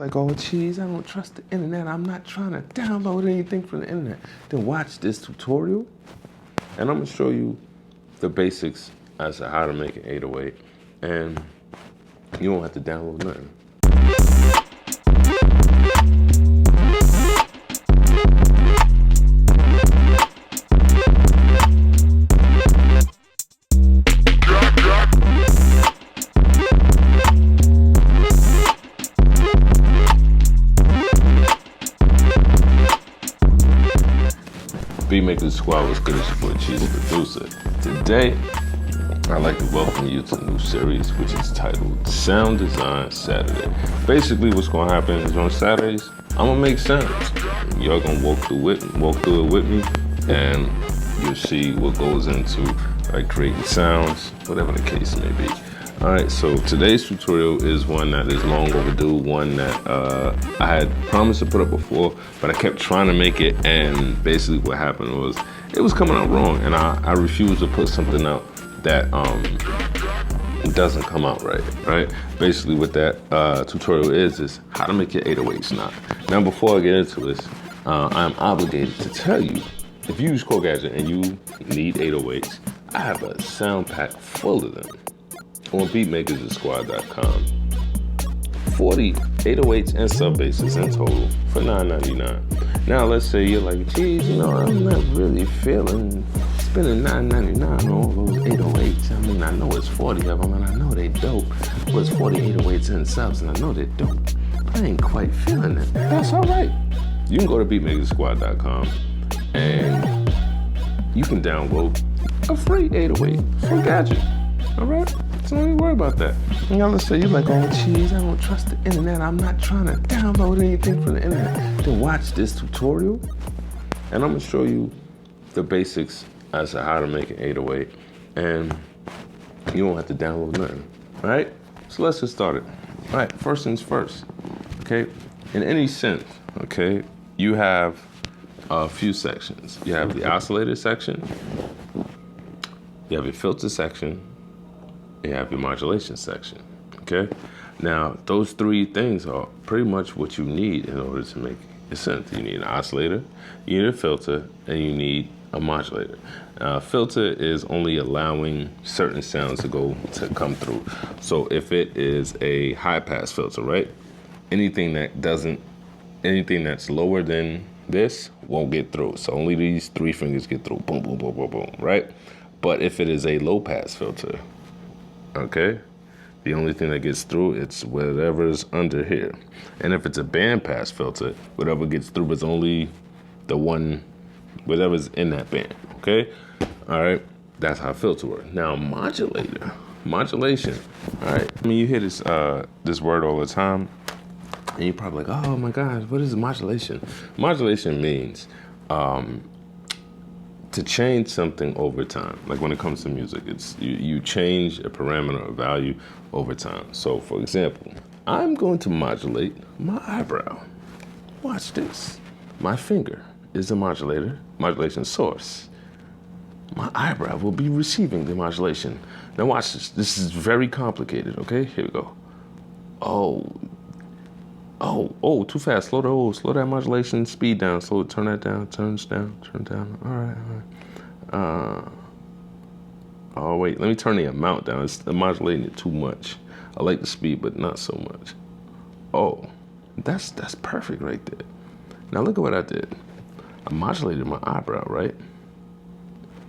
Like, oh, geez, I don't trust the internet. I'm not trying to download anything from the internet. Then watch this tutorial, and I'm gonna show you the basics as to how to make an 808, and you won't have to download nothing. Beatmaker Squad, what's good? It's your boy Cheese Producer. Today, I'd like to welcome you to a new series, which is titled Sound Design Saturday. Basically, what's gonna happen is on Saturdays, I'm gonna make sounds. Y'all gonna walk through it with me, and you'll see what goes into like creating sounds, whatever the case may be. All right, so today's tutorial is one that is long overdue, one that I had promised to put up before, but I kept trying to make it, and basically what happened was it was coming out wrong, and I refused to put something out that doesn't come out right? Basically what that tutorial is how to make your 808s knock. Now before I get into this, I'm obligated to tell you, if you use Gadget and you need 808s, I have a sound pack full of them on beatmakeristhesquad.com. 40 808s and sub basses in total for $9.99. Now let's say you're like, geez, you know, I'm not really feeling spending $9.99 on all those 808s. I mean, I know it's 40 of them and I know they dope, but it's 40 808s and subs and I know they're dope, but I ain't quite feeling it. That's all right. You can go to beatmakeristhesquad.com and you can download a free 808 from Gadget. All right? So don't even worry about that. Now let's say you're like, oh, geez, I don't trust the internet. I'm not trying to download anything from the internet. Then watch this tutorial, and I'm gonna show you the basics as to how to make an 808, and you won't have to download nothing. All right? So let's get started. All right, first things first, okay? In any synth, okay, you have a few sections. You have the oscillator section, you have your filter section, you have your modulation section, okay? Now, those three things are pretty much what you need in order to make a synth. You need an oscillator, you need a filter, and you need a modulator. Filter is only allowing certain sounds to come through. So if it is a high pass filter, right? Anything that's lower than this won't get through. So only these three fingers get through, boom, boom, boom, boom, boom, right? But if it is a low pass filter, okay, the only thing that gets through, it's whatever's under here. And if it's a band pass filter, whatever gets through is only the one, whatever's in that band, okay? All right, that's how filter works. Now modulation, all right. I mean, you hear this word all the time, and you're probably like, oh my gosh, what is modulation? Modulation means to change something over time. Like when it comes to music, it's you change a parameter or value over time. So for example, I'm going to modulate my eyebrow. Watch this. My finger is the modulation source. My eyebrow will be receiving the modulation. Now watch this. This is very complicated, okay? Here we go. Oh, too fast. Slow that modulation speed down. Slow it, turn that down, turn down. All right. Oh, wait, let me turn the amount down. I'm modulating it too much. I like the speed, but not so much. Oh, that's perfect right there. Now look at what I did. I modulated my eyebrow, right?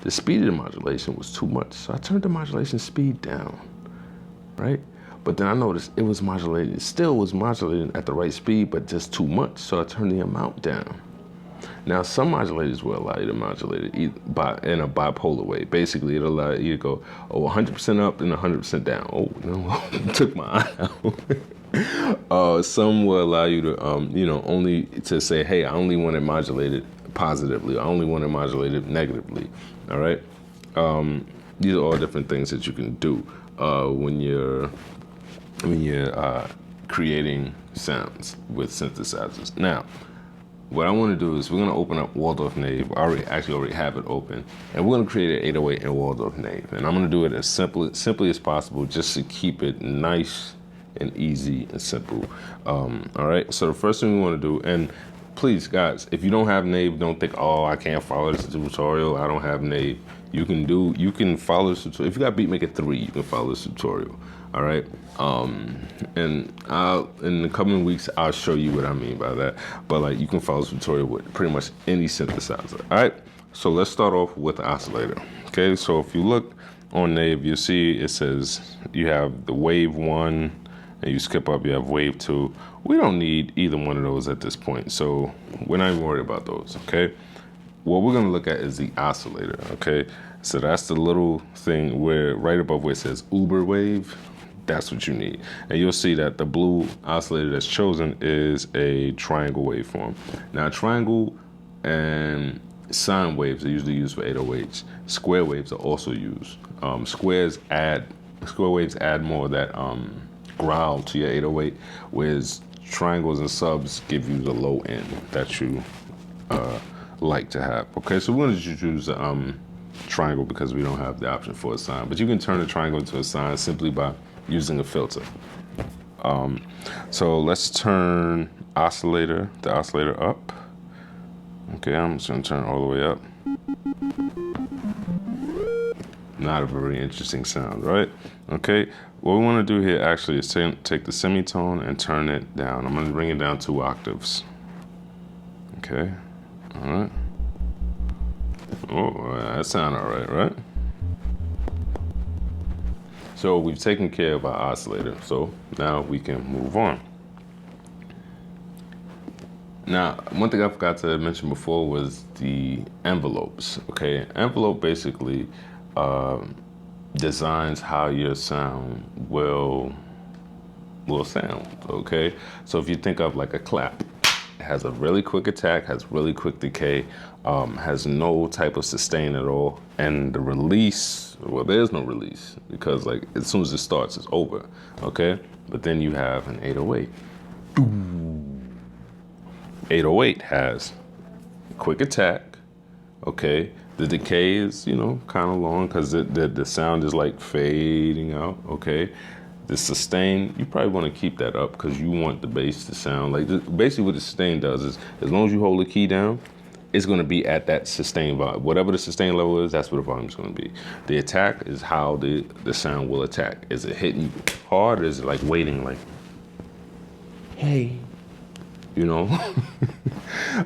The speed of the modulation was too much, so I turned the modulation speed down, right? But then I noticed it was modulated. It still was modulating at the right speed, but just too much. So I turned the amount down. Now, some modulators will allow you to modulate it in a bipolar way. Basically, it'll allow you to go, 100% up and 100% down. Oh, no, took my eye out. Some will allow you to, only to say, hey, I only want it modulated positively. I only want it modulated negatively. All right? These are all different things that you can do when you're creating sounds with synthesizers. Now, what I want to do is we're going to open up Waldorf-Nave. I already have it open, and we're going to create an 808 in Waldorf-Nave. And I'm going to do it as simply as possible, just to keep it nice and easy and simple. All right, so the first thing we want to do, and please guys, if you don't have Nave, don't think, oh, I can't follow this tutorial, I don't have Nave. You can follow this tutorial. If you got Beatmaker 3, you can follow this tutorial. All right, and in the coming weeks I'll show you what I mean by that. But like, you can follow this tutorial with pretty much any synthesizer. All right, so let's start off with the oscillator. Okay, so if you look on Nave, you'll see it says you have the wave 1, and you skip up, you have wave 2. We don't need either one of those at this point, so we're not even worried about those. Okay, what we're gonna look at is the oscillator. Okay, so that's the little thing where right above where it says Uber wave. That's what you need. And you'll see that the blue oscillator that's chosen is a triangle waveform. Now, triangle and sine waves are usually used for 808s. Square waves are also used. Square waves add more of that growl to your 808, whereas triangles and subs give you the low end that you like to have. Okay, so we're going to choose triangle because we don't have the option for a sine, but you can turn a triangle into a sine simply by using a filter. So let's turn the oscillator up. Okay, I'm just gonna turn it all the way up. Not a very interesting sound, right? Okay, what we wanna do here actually is take the semitone and turn it down. I'm gonna bring it down 2 octaves. Okay, all right. Oh, that sounds all right, right? So we've taken care of our oscillator, so now we can move on. Now, one thing I forgot to mention before was the envelopes, okay? Envelope basically designs how your sound will sound, okay? So if you think of like a clap, it has a really quick attack, has really quick decay, has no type of sustain at all, and the release, well, there's no release because like as soon as it starts, it's over, okay? But then you have an 808. 808 has quick attack, okay? The decay is, you know, kind of long because the sound is like fading out, okay? The sustain, you probably want to keep that up because you want the bass to sound like, basically what the sustain does is, as long as you hold the key down, it's going to be at that sustain volume. Whatever the sustain level is, that's what the volume is going to be. The attack is how the sound will attack. Is it hitting hard or is it like waiting like, hey, you know?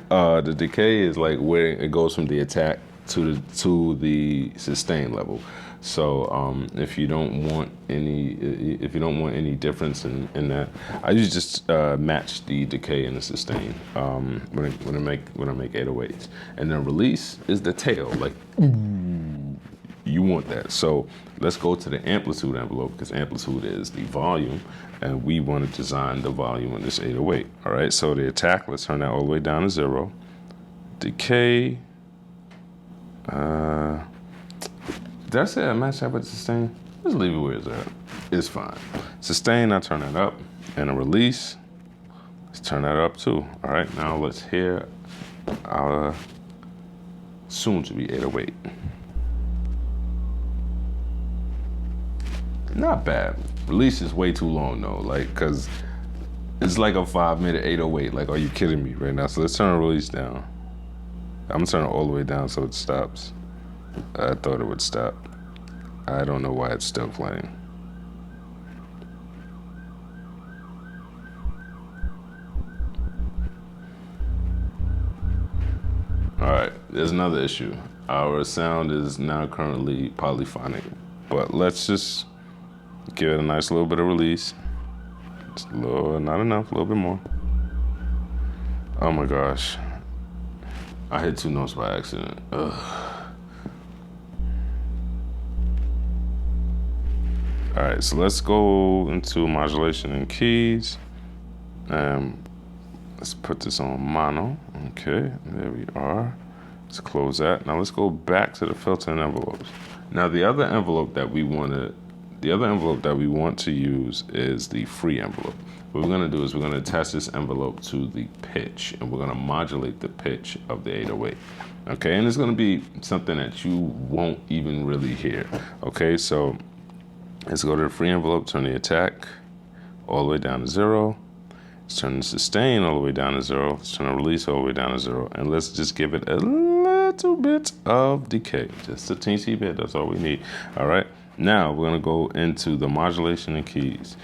The decay is like where it goes from the attack to the sustain level. So if you don't want any difference in that, I usually just match the decay and the sustain when I make 808s. And then release is the tail, like you want that. So let's go to the amplitude envelope because amplitude is the volume, and we want to design the volume on this 808. All right. So the attack, let's turn that all the way down to 0. Decay. Did I say I match that with sustain? Just leave it where it's at. It's fine. Sustain, I turn that up. And a release, let's turn that up too. All right, now let's hear our soon-to-be 808. Not bad. Release is way too long though, like, cause it's like a 5-minute 808. Like, are you kidding me right now? So let's turn the release down. I'm gonna turn it all the way down so it stops. I thought it would stop. I don't know why it's still playing. All right, there's another issue. Our sound is now currently polyphonic, but let's just give it a nice little bit of release. Just a little, not enough, a little bit more. Oh my gosh. I hit 2 notes by accident. Ugh. All right, so let's go into modulation and keys. Let's put this on mono. Okay, there we are. Let's close that. Now let's go back to the filter and envelopes. Now the other envelope that we want to use is the free envelope. What we're gonna do is we're gonna attach this envelope to the pitch, and we're gonna modulate the pitch of the 808. Okay, and it's gonna be something that you won't even really hear. Okay, so let's go to the free envelope, turn the attack all the way down to 0. Let's turn the sustain all the way down to 0. Let's turn the release all the way down to 0. And let's just give it a little bit of decay. Just a teensy bit, that's all we need. All right, now we're gonna go into the modulation and keys.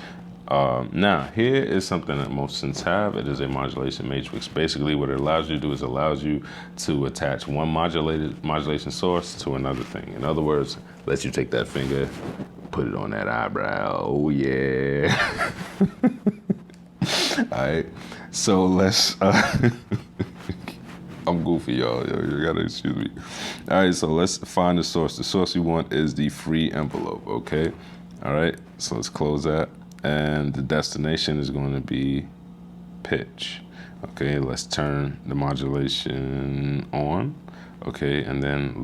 Now, here is something that most synths have. It is a modulation matrix. Basically, what it allows you to do is allows you to attach one modulation source to another thing. In other words, lets you take that finger, put it on that eyebrow. Oh, yeah. All right, so let's, I'm goofy, y'all. You gotta excuse me. All right, so let's find the source. The source you want is the free envelope, okay? All right, so let's close that. And the destination is going to be pitch. Okay, let's turn the modulation on. Okay, and then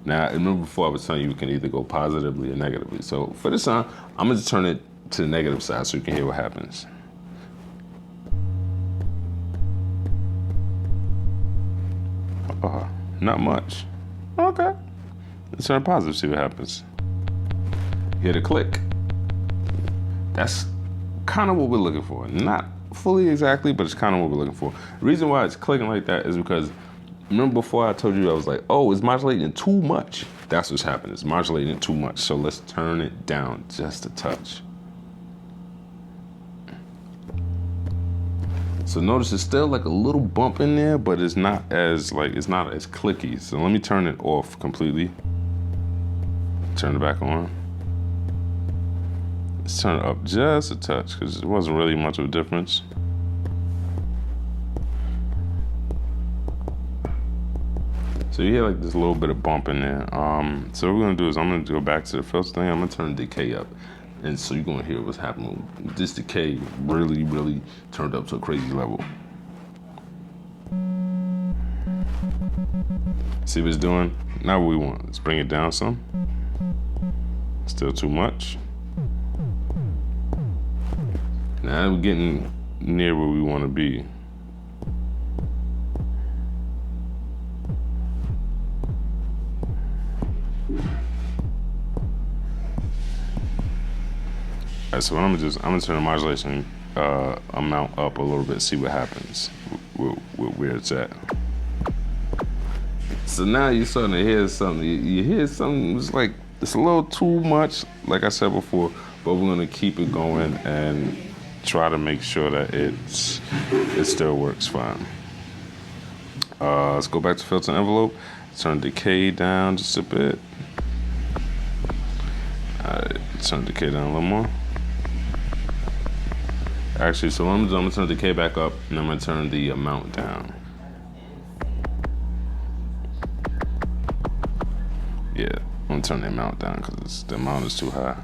now remember before I was telling you can either go positively or negatively. So for this time, I'm gonna turn it to the negative side so you can hear what happens. Not much. Okay, let's turn it positive, see what happens. Hear the click. That's kind of what we're looking for. Not fully exactly, but it's kind of what we're looking for. The reason why it's clicking like that is because, remember before I told you I was like, oh, it's modulating too much. That's what's happening. It's modulating too much. So let's turn it down just a touch. So notice it's still like a little bump in there, but it's not as clicky. So let me turn it off completely. Turn it back on. Let's turn it up just a touch because it wasn't really much of a difference. So you hear like this little bit of bump in there. So what we're gonna do is I'm gonna go back to the filter thing. I'm gonna turn decay up. And so you're gonna hear what's happening. This decay really, really turned up to a crazy level. See what it's doing? Not what we want. Let's bring it down some. Still too much. Now we're getting near where we want to be. All right, so what I'm gonna turn the modulation amount up a little bit, see what happens, where it's at. So now you're starting to hear something. You hear something. It's like it's a little too much, like I said before. But we're gonna keep it going and try to make sure that it still works fine. Let's go back to filter envelope. Turn decay down just a bit. All right, turn decay down a little more. Actually, so what I'm gonna turn the decay back up, and I'm gonna turn the amount down. Yeah, I'm gonna turn the amount down because the amount is too high.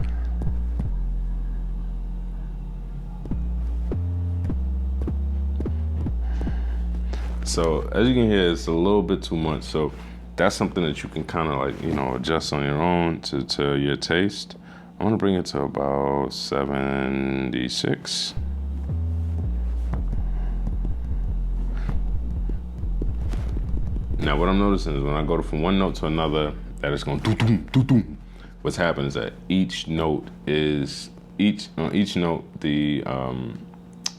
So as you can hear, it's a little bit too much. So that's something that you can kind of like, adjust on your own to your taste. I'm gonna bring it to about 76. Now what I'm noticing is when I go from one note to another, that it's going doo-doom, doo-doom. What's happening is that each note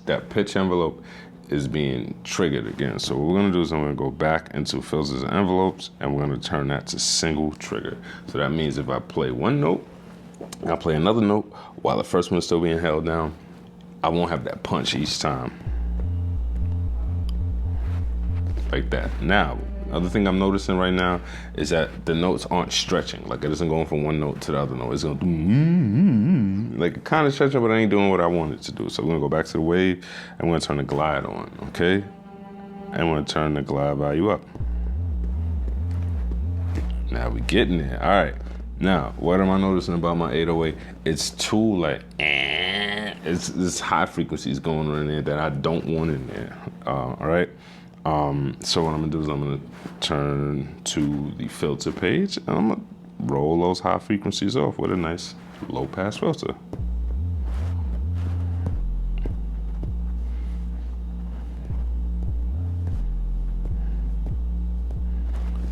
that pitch envelope is being triggered again. So what we're gonna do is I'm gonna go back into filters and envelopes, and we're gonna turn that to single trigger. So that means if I play one note, I play another note while the first one is still being held down, I won't have that punch each time. Like that. Now, other thing I'm noticing right now is that the notes aren't stretching. Like it isn't going from one note to the other note. It's going to do like kind of stretching, but it ain't doing what I want it to do. So we're gonna go back to the wave and we're gonna turn the glide on, okay? And we're gonna turn the glide value up. Now we getting there. All right. Now, what am I noticing about my 808? It's too like, it's high frequencies going on in there that I don't want in there. All right. So what I'm gonna do is I'm gonna turn to the filter page and I'm gonna roll those high frequencies off with a nice low pass filter.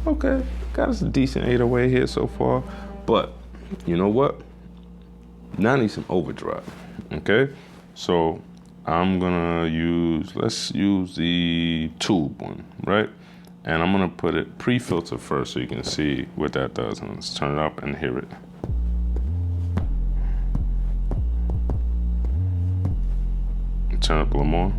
Okay, got us a decent 808 here so far, but you know what? Now I need some overdrive, okay? So I'm gonna let's use the tube one, right? And I'm gonna put it pre-filter first so you can see what that does. And let's turn it up and hear it. Turn up a little more.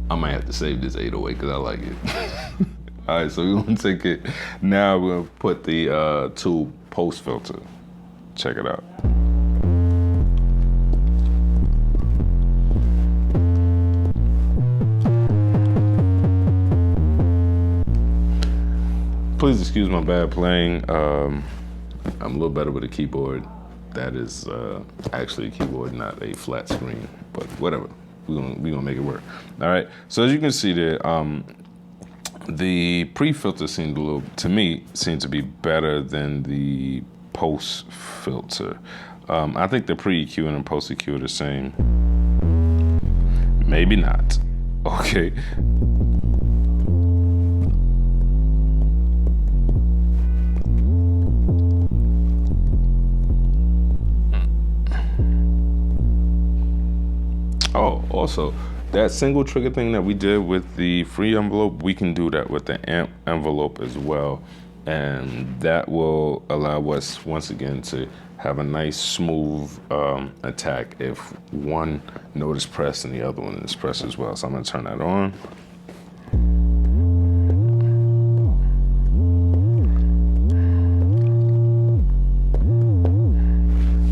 I might have to save this 808 because I like it. All right, so we're gonna take it. Now we're gonna put the tube post filter. Check it out. Please excuse my bad playing. I'm a little better with a keyboard. That is actually a keyboard, not a flat screen, but whatever. We're gonna make it work. All right, so as you can see there, the pre-filter seemed to me, seemed to be better than the post filter. I think the pre-EQ and the post EQ are the same. Maybe not. Okay. Oh, also, that single trigger thing that we did with the free envelope, we can do that with the amp envelope as well. And that will allow us, once again, to have a nice smooth attack if one note is pressed and the other one is pressed as well. So I'm gonna turn that on.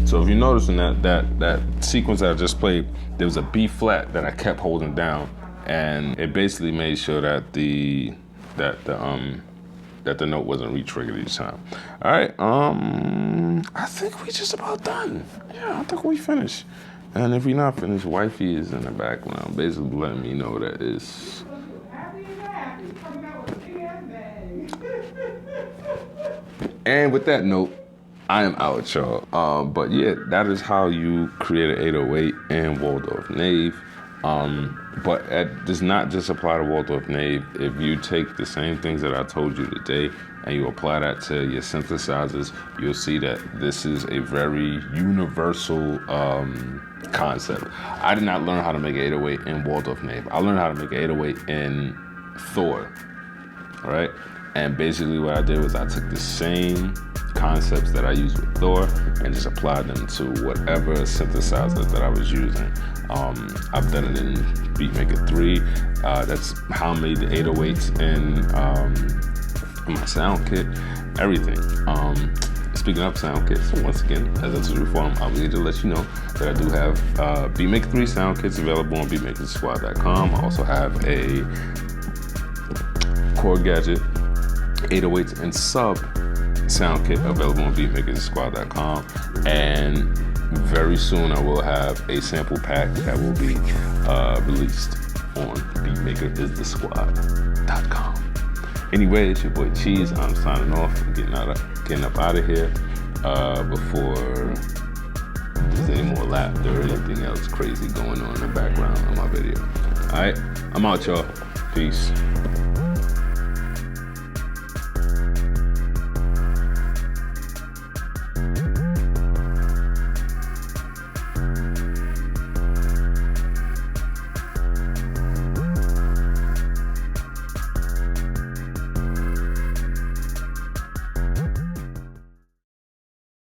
So if you notice in that sequence that I just played, there was a B flat that I kept holding down, and it basically made sure that the note wasn't re-triggered each time. All right, I think we just about done. Yeah, I think we finished. And if we're not finished, wifey is in the background, basically letting me know that it's. And with that note, I am out, y'all. But yeah, that is how you create an 808 in Waldorf Nave. But it does not just apply to Waldorf Nave. If you take the same things that I told you today and you apply that to your synthesizers, you'll see that this is a very universal concept. I did not learn how to make an 808 in Waldorf Nave. I learned how to make an 808 in Thor, all right? And basically what I did was I took the same concepts that I used with Thor and just applied them to whatever synthesizer that I was using. I've done it in Beatmaker 3. That's how I made the 808s in my sound kit, everything. Speaking of sound kits, so once again, as I told you before, I'm obligated to let you know that I do have Beatmaker 3 sound kits available on beatmakeristhesquad.com. I also have a Chord Gadget 808s and sub sound kit available on beatmakeristhesquad.com, and very soon I will have a sample pack that will be released on beatmakeristhesquad.com. Anyway, it's your boy Cheese. I'm signing off. I'm getting up out of here before there's any more laughter or anything else crazy going on in the background on my video. All right, I'm out, y'all. Peace.